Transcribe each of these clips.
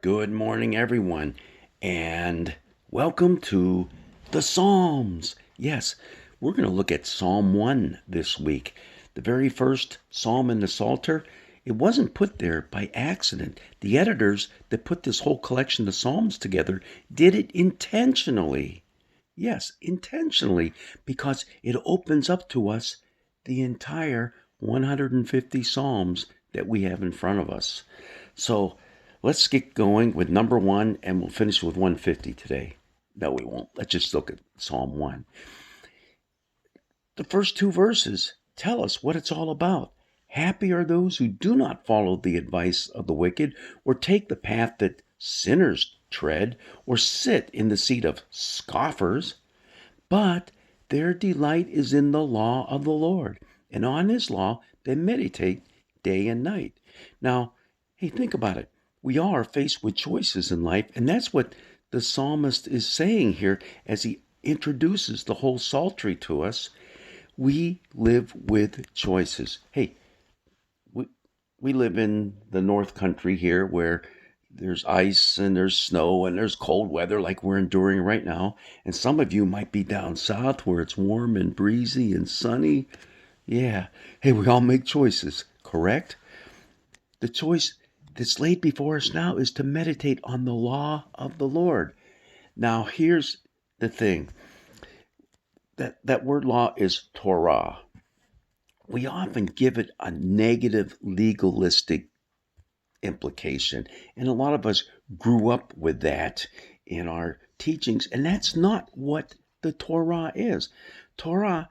Good morning, everyone, and welcome to the Psalms. Yes, we're going to look at Psalm 1 this week. The very first psalm in the Psalter, it wasn't put there by accident. The editors that put this whole collection of Psalms together did it intentionally. Yes, intentionally, because it opens up to us the entire 150 Psalms that we have in front of us. So let's get going with number 1, and we'll finish with 150 today. No, we won't. Let's just look at Psalm 1. The first 2 verses tell us what it's all about. Happy are those who do not follow the advice of the wicked, or take the path that sinners tread, or sit in the seat of scoffers, but their delight is in the law of the Lord, and on his law they meditate day and night. Now, hey, think about it. We are faced with choices in life, and that's what the psalmist is saying here as he introduces the whole psaltery to us. We live with choices. Hey, we live in the North Country here where there's ice and there's snow and there's cold weather like we're enduring right now. And some of you might be down south where it's warm and breezy and sunny. Yeah. Hey, we all make choices, correct? The choice that's laid before us now is to meditate on the law of the Lord. Now, here's the thing. That word law is Torah. We often give it a negative legalistic implication. And a lot of us grew up with that in our teachings. And that's not what the Torah is. Torah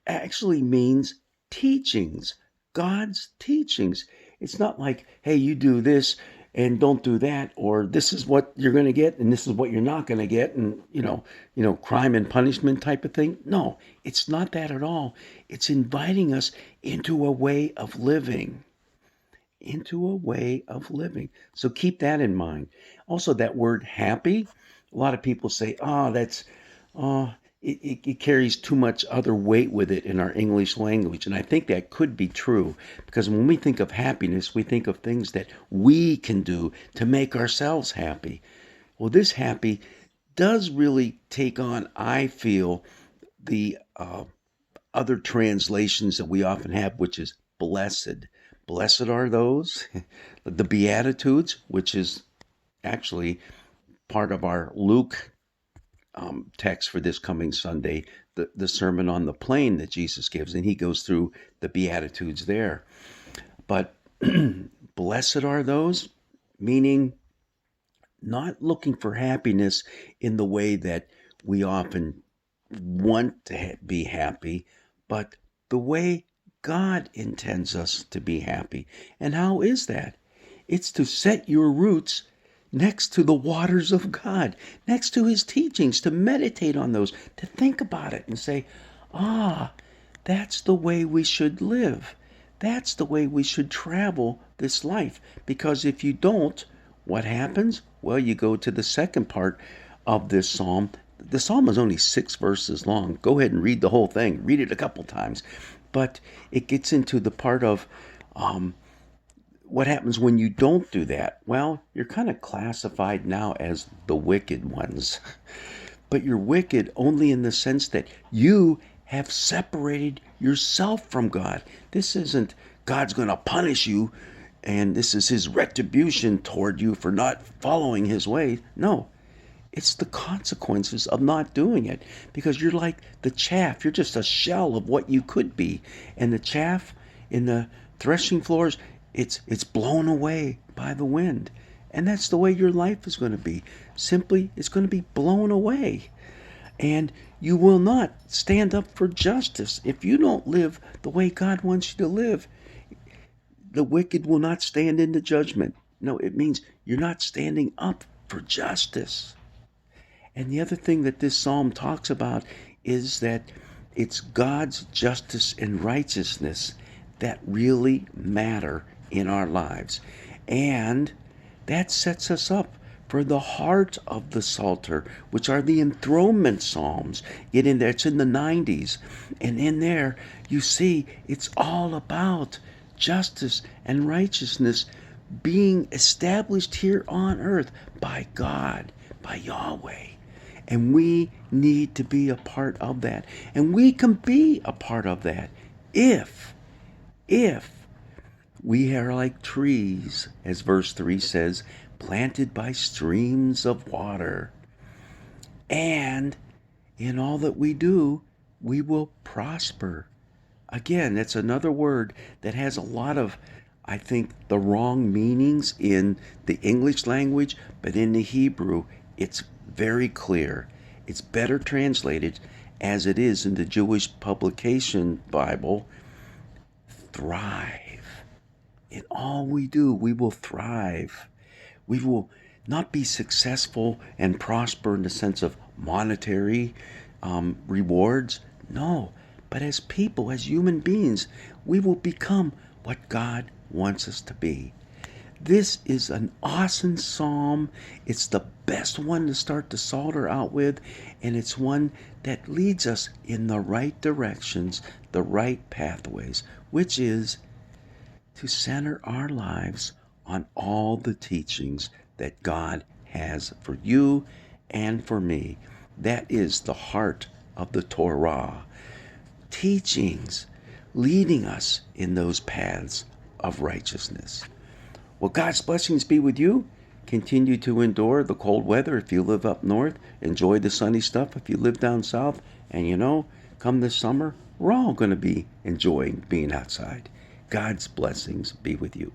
actually means teachings, God's teachings. It's not like, hey, you do this and don't do that, or this is what you're going to get and this is what you're not going to get, and crime and punishment type of thing. No, it's not that at all. It's inviting us into a way of living. So keep that in mind. Also, that word happy, a lot of people say, it carries too much other weight with it in our English language. And I think that could be true, because when we think of happiness, we think of things that we can do to make ourselves happy. Well, this happy does really take on, I feel, the other translations that we often have, which is blessed. Blessed are those, the Beatitudes, which is actually part of our Luke text for this coming Sunday, the Sermon on the Plain that Jesus gives, and he goes through the Beatitudes there. But blessed are those, meaning not looking for happiness in the way that we often want to be happy, but the way God intends us to be happy. And how is that? It's to set your roots next to the waters of God, next to his teachings, to meditate on those, to think about it and say, that's the way we should live. That's the way we should travel this life. Because if you don't, what happens? Well, you go to the second part of this psalm. The psalm is only 6 verses long. Go ahead and read the whole thing. Read it a couple times. But it gets into the part of what happens when you don't do that. Well, you're kind of classified now as the wicked ones. But you're wicked only in the sense that you have separated yourself from God. This isn't God's going to punish you and this is his retribution toward you for not following his way. No, it's the consequences of not doing it, because you're like the chaff. You're just a shell of what you could be. And the chaff in the threshing floors, it's blown away by the wind. And that's the way your life is going to be. Simply, it's going to be blown away. And you will not stand up for justice. If you don't live the way God wants you to live, the wicked will not stand into judgment. No, it means you're not standing up for justice. And the other thing that this psalm talks about is that it's God's justice and righteousness that really matter in our lives. And that sets us up for the heart of the Psalter, which are the enthronement psalms. Get in there, it's in the 90s. And in there, you see, it's all about justice and righteousness being established here on earth by God, by Yahweh. And we need to be a part of that. And we can be a part of that if we are like trees, as verse 3 says, planted by streams of water. And in all that we do, we will prosper. Again, that's another word that has a lot of, I think, the wrong meanings in the English language, but in the Hebrew, it's very clear. It's better translated as it is in the Jewish publication Bible. Thrive. In all we do, we will thrive. We will not be successful and prosper in the sense of monetary rewards. No, but as people, as human beings, we will become what God wants us to be. This is an awesome psalm. It's the best one to start the Psalter out with, and it's one that leads us in the right directions, the right pathways, which is to center our lives on all the teachings that God has for you and for me. That is the heart of the Torah. Teachings leading us in those paths of righteousness. Well, God's blessings be with you. Continue to endure the cold weather if you live up north. Enjoy the sunny stuff if you live down south. And come this summer, we're all going to be enjoying being outside. God's blessings be with you.